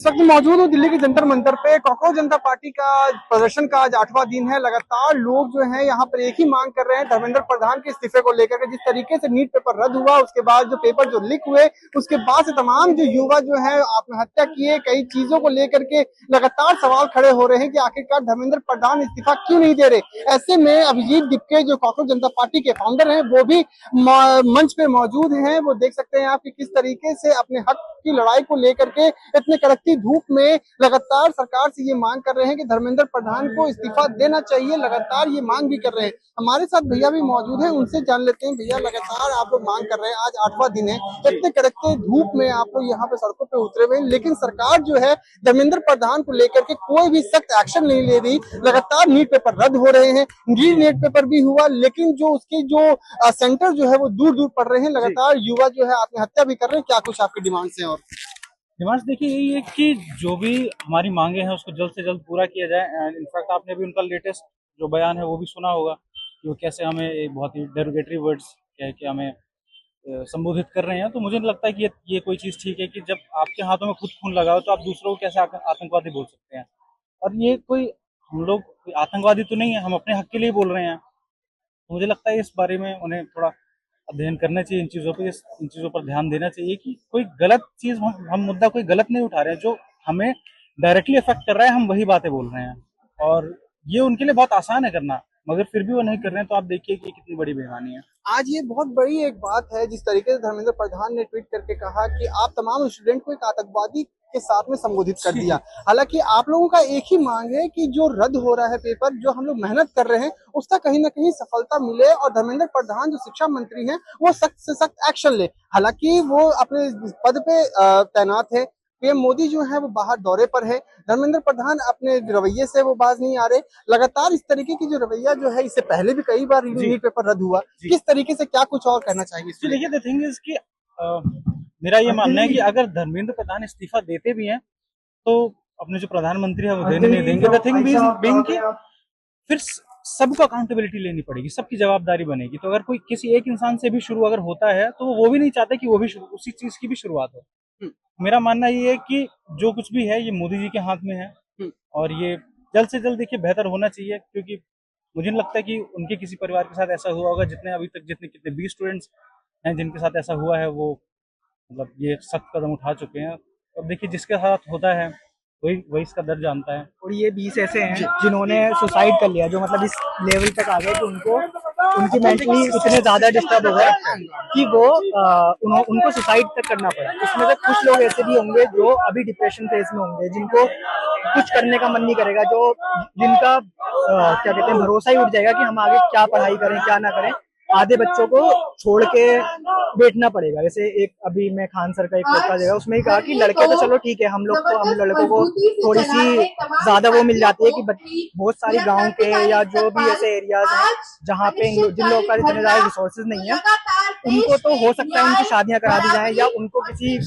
इस वक्त मौजूद हूँ दिल्ली के जंतर मंतर पे। कॉकरोच जनता पार्टी का प्रदर्शन का आज 8वां दिन है। लगातार लोग जो हैं यहाँ पर एक ही मांग कर रहे हैं, धर्मेंद्र प्रधान के इस्तीफे को लेकर के। जिस तरीके से नीट पेपर रद्द हुआ, उसके बाद जो पेपर जो लीक हुए, उसके बाद से तमाम जो युवा जो है आत्महत्या किए, कई चीजों को लेकर के लगातार सवाल खड़े हो रहे हैं कि आखिरकार धर्मेंद्र प्रधान इस्तीफा क्यों नहीं दे रहे। ऐसे में अभिजीत दिपके जो कॉकरोच जनता पार्टी के फाउंडर हैं, वो भी मंच पे मौजूद हैं। वो देख सकते हैं आप कि किस तरीके से अपने हक की लड़ाई को लेकर के इतने कड़कती धूप में लगातार सरकार से ये मांग कर रहे हैं कि धर्मेंद्र प्रधान को इस्तीफा देना चाहिए। लगातार ये मांग भी कर रहे हैं। हमारे साथ भैया भी मौजूद हैं, उनसे जान लेते हैं। भैया, लगातार आप लोग मांग कर रहे हैं, आज 8वां दिन है, इतने कड़कते धूप में आप लोग यहाँ पे सड़कों पे उतरे हुए, लेकिन सरकार जो है धर्मेंद्र प्रधान को लेकर के कोई भी सख्त एक्शन नहीं ले रही। लगातार नीट पेपर रद्द हो रहे हैं, नीट पेपर भी हुआ, लेकिन जो उसके जो सेंटर जो है वो दूर दूर पड़ रहे हैं। लगातार युवा जो है आत्महत्या भी कर रहे हैं। क्या कुछ आपकी डिमांड्स हैं? और डिमांड्स देखिए यही है कि जो भी हमारी मांगे हैं उसको जल्द से जल्द पूरा किया जाए। एंड इनफैक्ट आपने भी उनका लेटेस्ट जो बयान है वो भी सुना होगा कि वो कैसे हमें एक बहुत ही डेरोगेटरी वर्ड्स कह के हमें संबोधित कर रहे हैं। तो मुझे नहीं लगता है कि ये कोई चीज़ ठीक है कि जब आपके हाथों में खुद खून लगा हो तो आप दूसरों को कैसे आतंकवादी बोल सकते हैं। और ये कोई हम लोग कोई आतंकवादी तो नहीं है, हम अपने हक के लिए बोल रहे हैं। तो मुझे लगता है इस बारे में उन्हें थोड़ा अध्ययन करना चाहिए, इन चीज़ों पे इन चीज़ों पर ध्यान देना चाहिए कि कोई गलत चीज़ हम मुद्दा कोई गलत नहीं उठा रहे हैं। जो हमें डायरेक्टली अफेक्ट कर रहा है हम वही बातें बोल रहे हैं, और ये उनके लिए बहुत आसान है करना, मगर फिर भी वो नहीं कर रहे हैं। तो आप देखिए कि कितनी बड़ी बेईमानी है। आज ये बहुत बड़ी एक बात है जिस तरीके से धर्मेंद्र प्रधान ने ट्वीट करके कहा कि आप तमाम स्टूडेंट को एक आतंकवादी के साथ में संबोधित कर दिया। हालांकि आप लोगों का एक ही मांग है कि जो रद्द हो रहा है पेपर, जो हम लोग मेहनत कर रहे हैं, उसका कहीं ना कहीं सफलता मिले और धर्मेंद्र प्रधान जो शिक्षा मंत्री हैं वो सख्त से सख्त एक्शन ले। हालांकि वो अपने पद पे तैनात है। पीएम मोदी जो है वो बाहर दौरे पर है। धर्मेंद्र प्रधान अपने रवैये से वो बाज नहीं आ रहे। लगातार इस तरीके की जो रवैया जो है, इससे पहले भी कई बार नीट पेपर रद्द हुआ। किस तरीके से, क्या कुछ और कहना चाहिए? जी देखिए, द थिंग इज कि मेरा ये मानना है कि अगर धर्मेंद्र प्रधान इस्तीफा देते भी हैं तो अपने जो प्रधानमंत्री है वो देने नहीं देंगे। द थिंग बीइंग कि फिर सबको अकाउंटेबिलिटी लेनी पड़ेगी, सबकी जवाबदारी बनेगी। तो अगर कोई किसी एक इंसान से भी शुरू अगर होता है तो वो भी नहीं चाहते कि वो भी उसी चीज की भी शुरुआत हो। मेरा मानना ये है कि जो कुछ भी है ये मोदी जी के हाथ में है, और ये जल्द से जल्द देखिए बेहतर होना चाहिए। क्योंकि मुझे नहीं लगता है कि उनके किसी परिवार के साथ ऐसा हुआ होगा। जितने अभी तक कितने 20 स्टूडेंट्स हैं जिनके साथ ऐसा हुआ है, वो मतलब ये सख्त कदम उठा चुके हैं। अब देखिए जिसके साथ होता है वही वही इसका दर्द जानता है। और ये 20 ऐसे हैं जिन्होंने सुसाइड कर लिया, जो मतलब इस लेवल तक आ गए कि उनकी मेंटली इतने ज्यादा डिस्टर्ब हो गए कि वो उनको सुसाइड तक करना पड़ा। इसमें से कुछ लोग ऐसे भी होंगे जो अभी डिप्रेशन फेज में होंगे, जिनको कुछ करने का मन नहीं करेगा, जो जिनका क्या कहते हैं भरोसा ही उठ जाएगा कि हम आगे क्या पढ़ाई करें क्या ना करें। आधे बच्चों को छोड़ के बैठना पड़ेगा। जैसे एक अभी मैं खान सर का एक पेपर देगा, उसमें ही कहा कि लड़के तो चलो ठीक है, हम लड़कों को थोड़ी सी ज्यादा वो मिल जाती है कि बहुत सारी गांव के या जो भी ऐसे एरियाज हैं जहाँ पे जिन लोगों का इतने ज्यादा रिसोर्सेज नहीं है, उनको तो हो सकता है उनकी शादियां करा दी जाए या उनको किसी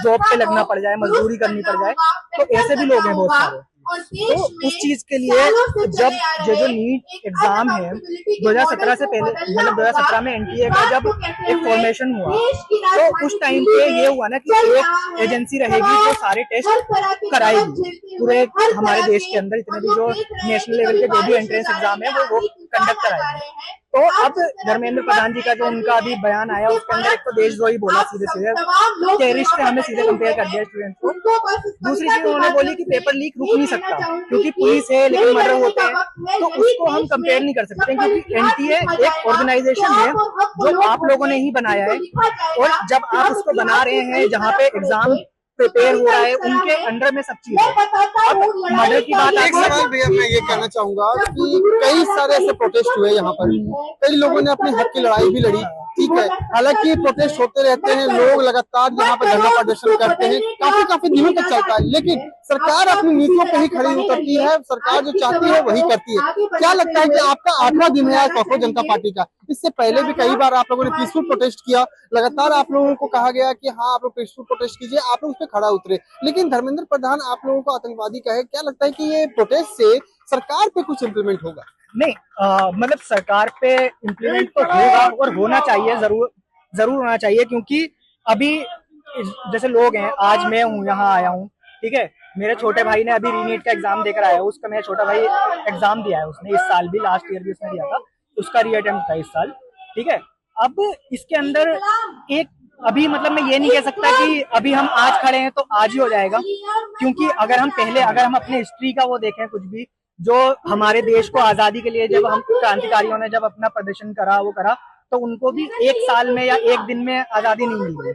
जॉब पे लगना पड़ जाए, मजदूरी करनी पड़ जाए। तो ऐसे भी लोग हैं बहुत सारे। तो उस चीज के लिए जब जो नीट एग्जाम है 2017 से पहले, मतलब 2017 में एनटीए का जब एक फॉर्मेशन हुआ, तो उस टाइम पे ये हुआ ना कि एक एजेंसी रहेगी जो सारे टेस्ट कराएगी पूरे हमारे देश के अंदर। इतने भी जो नेशनल लेवल के जो भी एंट्रेंस एग्जाम है वो कंडक्ट कराएगी। तो अब धर्मेंद्र प्रधान जी का जो उनका अभी बयान आया, उसके अंदर एक तो देशद्रोही बोला सीधे टेररिस्ट से हमें सीधे कंपेयर कर दिया स्टूडेंट को। दूसरी चीज उन्होंने बोली कि पेपर लीक रुक नहीं सकता क्योंकि पुलिस है लेकिन मर्डर होते हैं, तो उसको हम कंपेयर नहीं कर सकते क्योंकि एनटीए एक ऑर्गेनाइजेशन है जो आप लोगों ने ही बनाया है। और जब आप उसको बना रहे हैं जहाँ पे एग्जाम प्रिपेयर हो रहा है, उनके अंडर में सब चीज है। अब मर्डर की बात, एक सवाल भैया मैं ये कहना चाहूंगा कि कई सारे ऐसे प्रोटेस्ट हुए यहाँ पर, कई लोगों ने अपने हक की लड़ाई भी लड़ी, ठीक है। हालांकि प्रोटेस्ट होते रहते हैं, लोग लगातार यहाँ पर धरना प्रदर्शन करते हैं, काफी दिनों तक चलता है, लेकिन सरकार अपनी नीतियों पे ही खड़ी उतरती है। सरकार जो चाहती है वही करती है। क्या लगता है कि आपका 8वां दिन है आज कॉकरोच जनता पार्टी का? इससे पहले भी कई बार आप लोगों ने पीसफुल प्रोटेस्ट किया, लगातार आप लोगों को कहा गया कि हाँ आप लोग पीसफुल प्रोटेस्ट कीजिए, आप लोग उस पर खड़ा उतरे, लेकिन धर्मेंद्र प्रधान आप लोगों को आतंकवादी कहे। क्या लगता है कि ये प्रोटेस्ट से सरकार पे कुछ इम्प्लीमेंट होगा? नहीं, मतलब सरकार पे इम्प्लीमेंट तो होगा और होना चाहिए, जरूर होना चाहिए। क्योंकि अभी जैसे लोग हैं, आज मैं हूँ यहाँ आया हूँ, ठीक है, मेरे छोटे भाई ने अभी रीनीट का एग्जाम देकर आया है, उसका मेरा छोटा भाई एग्जाम दिया है उसने इस साल भी, लास्ट ईयर भी उसने दिया था, उसका री अटेम्प्ट था इस साल। ठीक है, अब इसके अंदर एक अभी मतलब मैं ये नहीं कह सकता कि अभी हम आज खड़े हैं तो आज ही हो जाएगा, क्योंकि अगर हम अपने हिस्ट्री का वो देखें, कुछ भी जो हमारे देश को आजादी के लिए जब हम क्रांतिकारियों ने जब अपना प्रदर्शन करा वो करा, तो उनको भी एक साल में या एक दिन में आजादी नहीं मिली,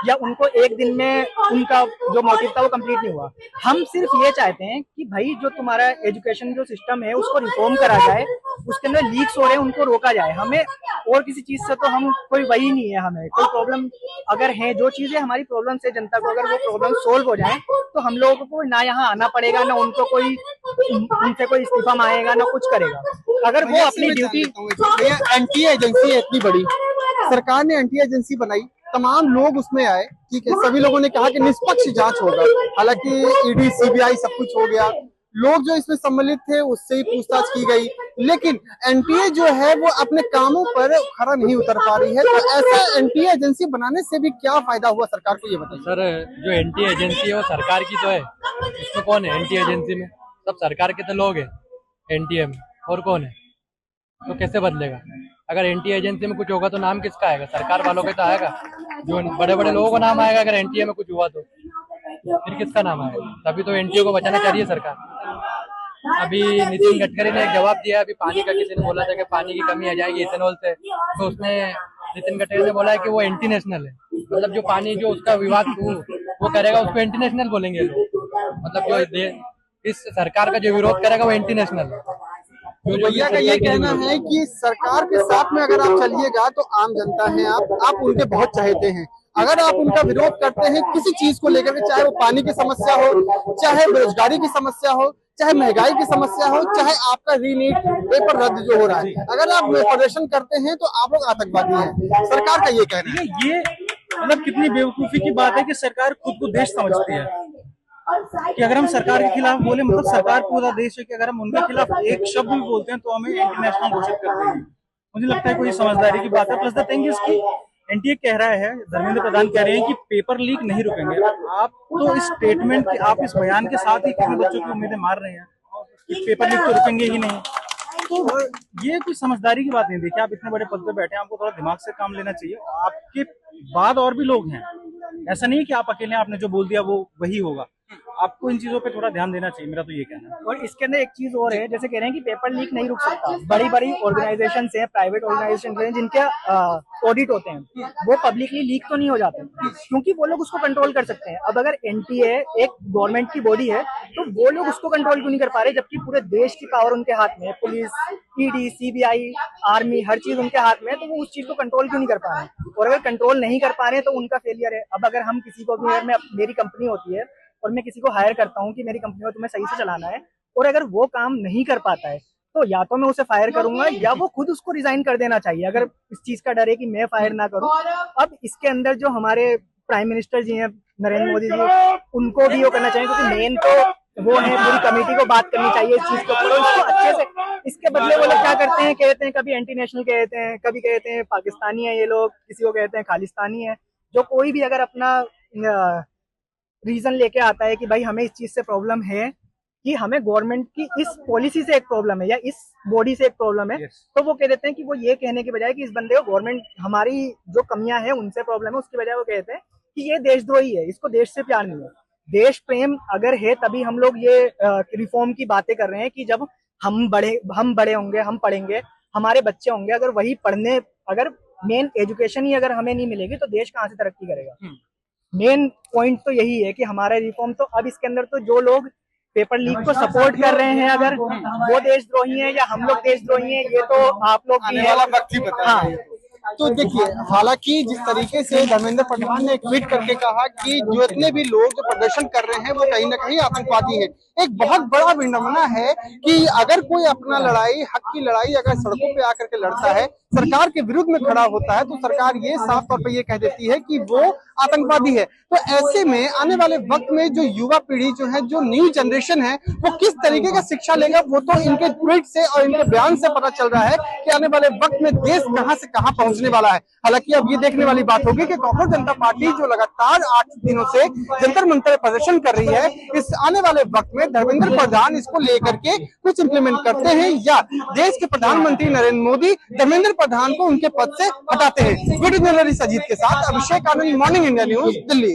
या उनको एक दिन में उनका जो मोटिव था वो कंप्लीट नहीं हुआ। हम सिर्फ ये चाहते हैं कि भाई जो तुम्हारा एजुकेशन जो सिस्टम है उसको रिफॉर्म करा जाए, उसके अंदर लीक्स हो रहे हैं उनको रोका जाए। हमें और किसी चीज से तो हम कोई वही नहीं है, हमें कोई प्रॉब्लम अगर है, जो चीजें हमारी प्रॉब्लम से जनता को अगर वो प्रॉब्लम सोल्व हो जाए तो हम लोगों को ना यहाँ आना पड़ेगा, ना उनको कोई उनसे कोई इस्तीफा मांगेगा, ना कुछ करेगा। अगर वो अपनी ड्यूटी एनटीए एजेंसी है इतनी बड़ी, सरकार ने एनटीए एजेंसी बनाई, तमाम लोग उसमें आए, ठीक है, सभी लोगों ने कहा कि निष्पक्ष जांच होगा, हालांकि ईडी सीबीआई सब कुछ हो गया, लोग जो इसमें सम्मिलित थे उससे ही पूछताछ की गई, लेकिन एनटीए जो है वो अपने कामों पर खरा नहीं उतर पा रही है। तो ऐसा एनटीए एजेंसी बनाने से भी क्या फायदा हुआ सरकार को, ये बताइए। सर, जो एनटीए एजेंसी है वो सरकार की तो है, उसमें कौन है एनटीए एजेंसी में? सब सरकार के तो लोग हैं एनटीए में, और कौन है? तो कैसे बदलेगा? अगर एनटीए एजेंसी में कुछ होगा तो नाम किसका आएगा? सरकार वालों का तो आएगा, जो बड़े बड़े लोगों का नाम आएगा। अगर एनटीए में कुछ हुआ तो फिर किसका नाम आएगा? तभी तो एनटीए को बचाना चाहिए सरकार। अभी नितिन गडकरी ने एक जवाब दिया, अभी पानी का किसी ने बोला था कि पानी की कमी आ जाएगी इथेनॉल से, तो उसने नितिन गडकरी ने बोला है कि वो एंटी नेशनल है, मतलब जो पानी जो उसका विवाद वो करेगा उसको एंटी नेशनल बोलेंगे लोग, मतलब जो इस सरकार का जो विरोध करेगा वो एंटी नेशनल है। भैया का ये कहना है कि सरकार के साथ में अगर आप चलिएगा तो आम जनता है, आप उनके बहुत चाहते हैं, अगर आप उनका विरोध करते हैं किसी चीज को लेकर के, चाहे वो पानी की समस्या हो, चाहे बेरोजगारी की समस्या हो, चाहे महंगाई की समस्या हो, चाहे आपका रीनीट पेपर रद्द जो हो रहा है, अगर आप प्रदर्शन करते हैं तो आप लोग आतंकवादी हैं, सरकार का ये कहना है। ये मतलब कितनी बेवकूफी की बात है कि सरकार खुद को देश समझती है, कि अगर हम सरकार के खिलाफ बोले, मतलब सरकार पूरा देश है, कि अगर हम उनके खिलाफ एक शब्द भी बोलते हैं तो हमें इंटरनेशनल घोषित करते हैं। मुझे लगता है कोई समझदारी की बात है। प्लस द थिंग इज कि एनटीए कह रहा है, धर्मेंद्र प्रधान कह रहे हैं कि पेपर लीक नहीं रुकेंगे। आप तो इस स्टेटमेंट के, आप इस बयान के साथ ही कितने बच्चों की उम्मीदें मार रहे हैं कि पेपर लीक तो रुकेंगे ही नहीं। तो ये कोई समझदारी की बात नहीं। देखिए, आप इतने बड़े पद पे बैठे हैं, आपको थोड़ा दिमाग से काम लेना चाहिए। आपके बाद और भी लोग हैं, ऐसा नहीं है कि आप अकेले, आपने जो बोल दिया वो वही होगा। आपको इन चीजों पे थोड़ा ध्यान देना चाहिए, मेरा तो ये कहना है। और इसके अंदर एक चीज और है, जैसे कह रहे हैं कि पेपर लीक नहीं रुक सकता, बड़ी बड़ी ऑर्गेनाइजेशन हैं, प्राइवेट ऑर्गेनाइजेशन हैं जिनके ऑडिट होते हैं, वो पब्लिकली लीक तो नहीं हो जाते क्योंकि वो लोग उसको कंट्रोल कर सकते हैं। अब अगर एनटीए एक गवर्नमेंट की बॉडी है तो वो लोग उसको कंट्रोल क्यों नहीं कर पा रहे, जबकि पूरे देश की पावर उनके हाथ में है, पुलिस, ईडी, सीबीआई, आर्मी, हर चीज उनके हाथ में है, तो वो उस चीज को कंट्रोल क्यों नहीं कर पा रहे? और अगर कंट्रोल नहीं कर पा रहे तो उनका फेलियर है। अब अगर हम किसी को भी, मेरी कंपनी होती है और मैं किसी को हायर करता हूँ कि मेरी कंपनी को तुम्हें सही से चलाना है, और अगर वो काम नहीं कर पाता है तो या तो मैं उसे फायर करूंगा या वो खुद उसको रिजाइन कर देना चाहिए, अगर इस चीज का डर है कि मैं फायर ना करूं। अब इसके अंदर जो हमारे प्राइम मिनिस्टर जी हैं, नरेंद्र मोदी जी, उनको भी वो करना चाहिए, क्योंकि मेन तो वो है, पूरी कमेटी को बात करनी चाहिए इस चीज के ऊपर, इसको अच्छे से। इसके बदले वो लोग क्या करते हैं, कहते हैं कभी एंटी नेशनल कहते हैं, कभी कहते हैं पाकिस्तानी है ये लोग, किसी को कहते हैं खालिस्तानी है। जो कोई भी अगर अपना रीजन लेके आता है कि भाई हमें इस चीज से प्रॉब्लम है, कि हमें गवर्नमेंट की इस पॉलिसी से एक प्रॉब्लम है या इस बॉडी से एक प्रॉब्लम है, तो वो कह देते हैं कि वो ये कहने के बजाय कि इस बंदे को गवर्नमेंट हमारी जो कमियां हैं उनसे प्रॉब्लम है, उसके बजाय वो कहते हैं कि ये देशद्रोही है, इसको देश से प्यार नहीं है। देश प्रेम अगर है तभी हम लोग ये रिफॉर्म की बातें कर रहे हैं कि जब हम बड़े होंगे, हम पढ़ेंगे, हमारे बच्चे होंगे, अगर वही पढ़ने, अगर मेन एजुकेशन ही अगर हमें नहीं मिलेगी तो देश कहाँ से तरक्की करेगा? मेन पॉइंट तो यही है कि हमारा रिफॉर्म तो, अब इसके अंदर तो जो लोग पेपर लीक को सपोर्ट कर रहे हैं, अगर वो देशद्रोही हैं या हम लोग देशद्रोही हैं, ये तो आप लोग भी वाला वक्त ही बताएंगे। तो देखिए, हालांकि जिस तरीके से धर्मेंद्र प्रधान ने ट्वीट करके कहा कि जो इतने भी लोग जो प्रदर्शन कर रहे हैं वो कहीं ना कहीं आतंकवादी है, एक बहुत बड़ा विडंबना है कि अगर कोई अपना लड़ाई, हक की लड़ाई अगर सड़कों पे आकर के लड़ता है सरकार के विरुद्ध में खड़ा होता है तो सरकार ये साफ तौर पर ये कह देती है कि वो आतंकवादी है। तो ऐसे में आने वाले वक्त में जो युवा पीढ़ी जो है, जो न्यू जनरेशन है, वो किस तरीके का शिक्षा लेगा, वो तो इनके ट्वीट से और इनके बयान से पता चल रहा है कि आने वाले वक्त में देश कहां से कहां पहुंचने वाला है। हालांकि अब ये देखने वाली बात होगी कि कॉकरोच जनता पार्टी जो लगातार 8 दिनों से जंतर मंतर प्रदर्शन कर रही है, इस आने वाले वक्त में धर्मेंद्र प्रधान इसको लेकर के कुछ इंप्लीमेंट करते हैं या देश के प्रधानमंत्री नरेंद्र मोदी धर्मेंद्र प्रधान को उनके पद से हटाते हैं। वीडियो जर्नलिस्ट अजीत के साथ Abhishek Anand, morning India news, Delhi.